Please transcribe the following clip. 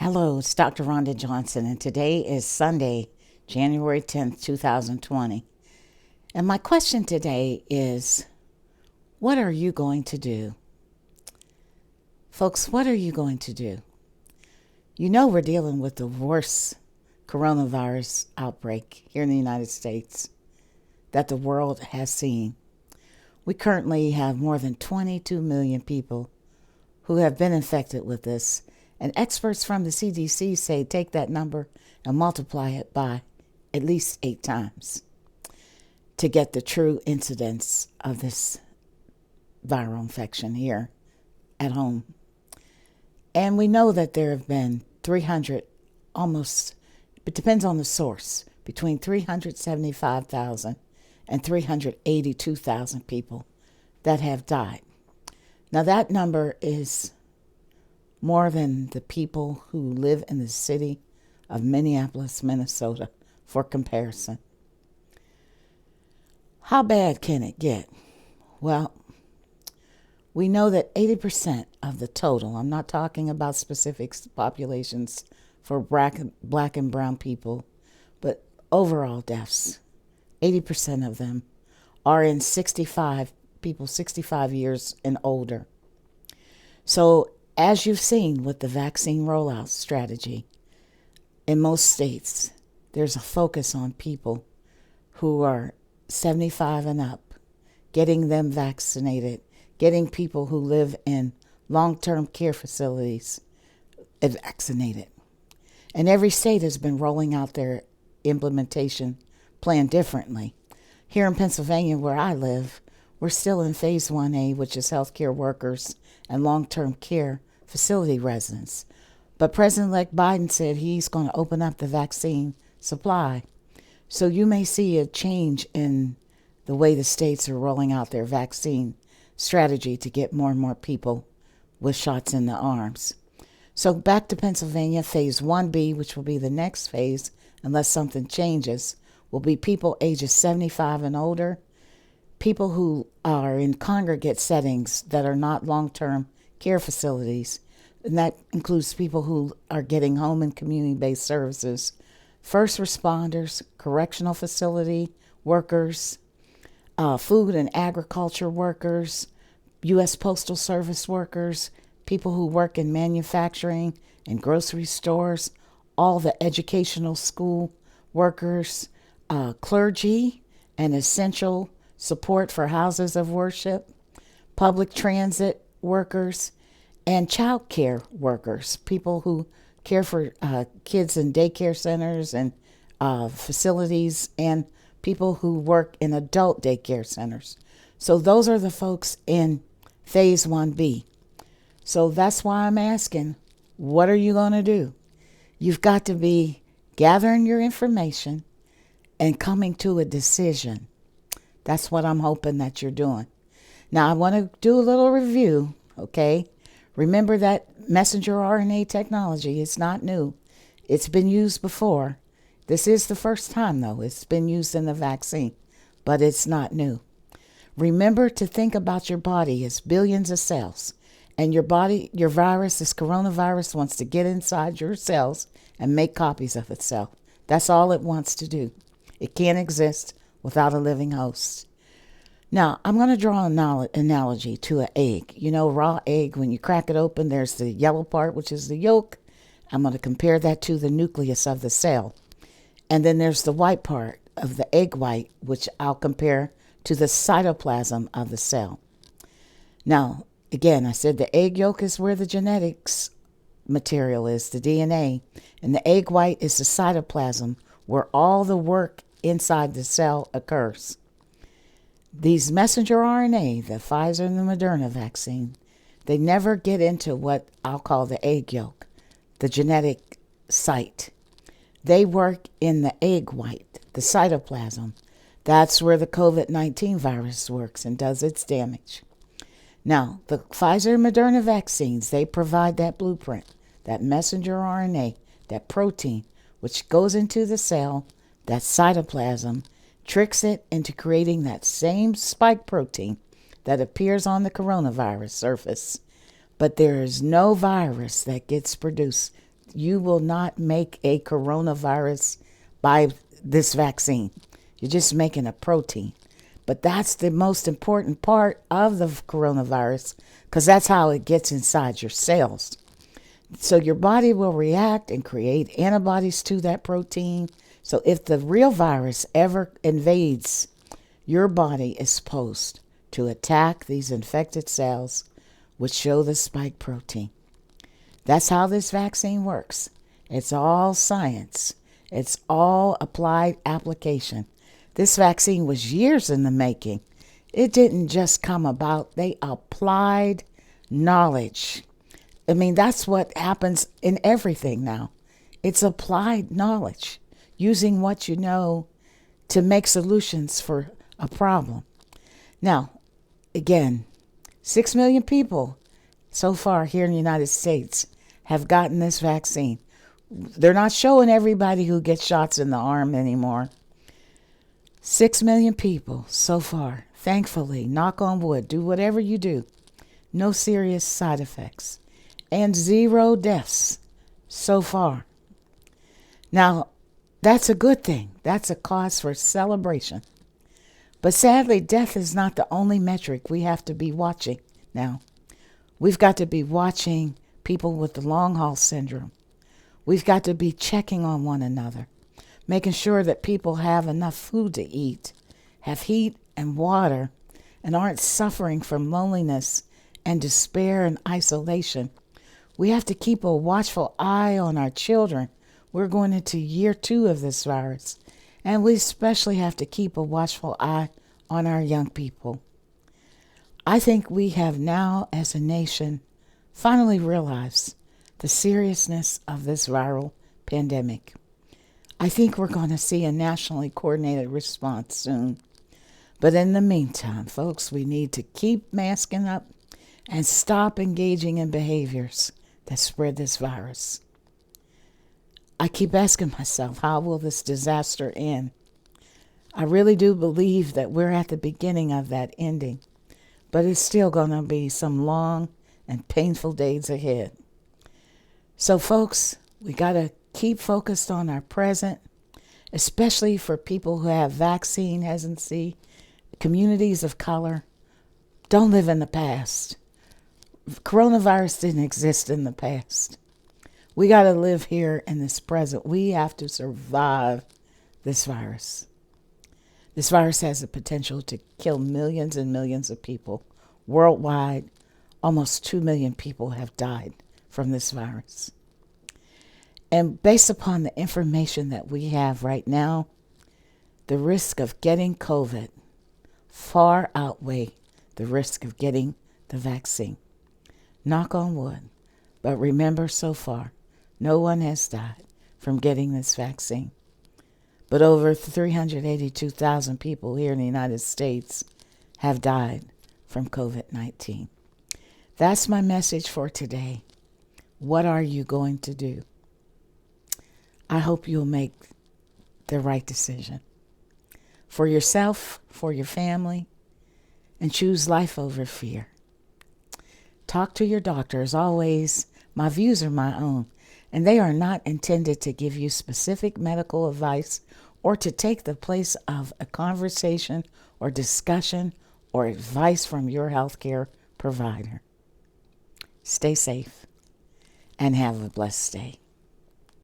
Hello, it's Dr. Rhonda Johnson, and today is Sunday, January 10th, 2020. And my question today is, what are you going to do? Folks, what are you going to do? You know we're dealing with the worst coronavirus outbreak here in the United States that the world has seen. We currently have more than 22 million people who have been infected with this. And experts from the CDC say take that number and multiply it by at least 8 times to get the true incidence of this viral infection here at home. And we know that there have been 300, almost, it depends on the source, between 375,000 and 382,000 people that have died. Now that number is more than the people who live in the city of Minneapolis, Minnesota, for comparison. How bad can it get? Well, we know that 80% of the total, I'm not talking about specific populations for black and brown people, but overall deaths, 80% of them are in 65 years and older. So as you've seen with the vaccine rollout strategy, in most states, there's a focus on people who are 75 and up, getting them vaccinated, getting people who live in long-term care facilities vaccinated. And every state has been rolling out their implementation plan differently. Here in Pennsylvania, where I live, we're still in phase 1A, which is healthcare workers and long-term care facility residents. But President-elect Biden said he's going to open up the vaccine supply. So you may see a change in the way the states are rolling out their vaccine strategy to get more and more people with shots in the arms. So back to Pennsylvania, phase 1B, which will be the next phase, unless something changes, will be people ages 75 and older, people who are in congregate settings that are not long-term care facilities, and that includes people who are getting home and community-based services, first responders, correctional facility workers, food and agriculture workers, U.S. Postal Service workers, people who work in manufacturing and grocery stores, all the educational school workers, clergy and essential support for houses of worship, public transit workers, and child care workers, people who care for kids in daycare centers and facilities, and people who work in adult daycare centers. So those are the folks in phase 1B. So that's why I'm asking, what are you going to do? You've got to be gathering your information and coming to a decision. That's what I'm hoping that you're doing. Now, I want to do a little review, okay? Remember that messenger RNA technology is not new. It's been used before. This is the first time, though. It's been used in the vaccine, but it's not new. Remember to think about your body as billions of cells. And your body, your virus, this coronavirus, wants to get inside your cells and make copies of itself. That's all it wants to do. It can't exist without a living host. Now, I'm going to draw an analogy to an egg. You know, raw egg, when you crack it open, there's the yellow part, which is the yolk. I'm going to compare that to the nucleus of the cell. And then there's the white part of the egg white, which I'll compare to the cytoplasm of the cell. Now, again, I said the egg yolk is where the genetics material is, the DNA. And the egg white is the cytoplasm, where all the work inside the cell occurs. These messenger RNA, the Pfizer and the Moderna vaccine, they never get into what I'll call the egg yolk, the genetic site. They work in the egg white, the cytoplasm. That's where the COVID-19 virus works and does its damage. Now, the Pfizer and Moderna vaccines, they provide that blueprint, that messenger RNA, that protein, which goes into the cell, that cytoplasm, tricks it into creating that same spike protein that appears on the coronavirus surface. But there is no virus that gets produced You will not make a coronavirus by this vaccine. You're just making a protein. But that's the most important part of the coronavirus, because that's how it gets inside your cells. So your body will react and create antibodies to that protein. So if the real virus ever invades, your body is supposed to attack these infected cells, which show the spike protein. That's how this vaccine works. It's all science. It's all applied application. This vaccine was years in the making. It didn't just come about. They applied knowledge. I mean, that's what happens in everything now. It's applied knowledge, using what you know to make solutions for a problem. Now, again, 6 million people so far here in the United States have gotten this vaccine. They're not showing everybody who gets shots in the arm anymore. 6 million people so far. Thankfully, knock on wood, do whatever you do. No serious side effects. And 0 deaths so far. Now, that's a good thing. That's a cause for celebration. But sadly, death is not the only metric we have to be watching now. We've got to be watching people with the long haul syndrome. We've got to be checking on one another, making sure that people have enough food to eat, have heat and water, and aren't suffering from loneliness and despair and isolation. We have to keep a watchful eye on our children. We're going into year 2 of this virus, and we especially have to keep a watchful eye on our young people. I think we have now, as a nation, finally realized the seriousness of this viral pandemic. I think we're going to see a nationally coordinated response soon. But in the meantime, folks, we need to keep masking up and stop engaging in behaviors that spread this virus. I keep asking myself, how will this disaster end? I really do believe that we're at the beginning of that ending, but it's still going to be some long and painful days ahead. So, folks, we got to keep focused on our present, especially for people who have vaccine hesitancy, communities of color. Don't live in the past. Coronavirus didn't exist in the past. We got to live here in this present. We have to survive this virus. This virus has the potential to kill millions and millions of people worldwide. Almost 2 million people have died from this virus. And based upon the information that we have right now, the risk of getting COVID far outweigh the risk of getting the vaccine. Knock on wood. But remember, so far, no one has died from getting this vaccine. But over 382,000 people here in the United States have died from COVID-19. That's my message for today. What are you going to do? I hope you'll make the right decision for yourself, for your family, and choose life over fear. Talk to your doctor. As always, my views are my own, and they are not intended to give you specific medical advice or to take the place of a conversation or discussion or advice from your healthcare provider. Stay safe and have a blessed day.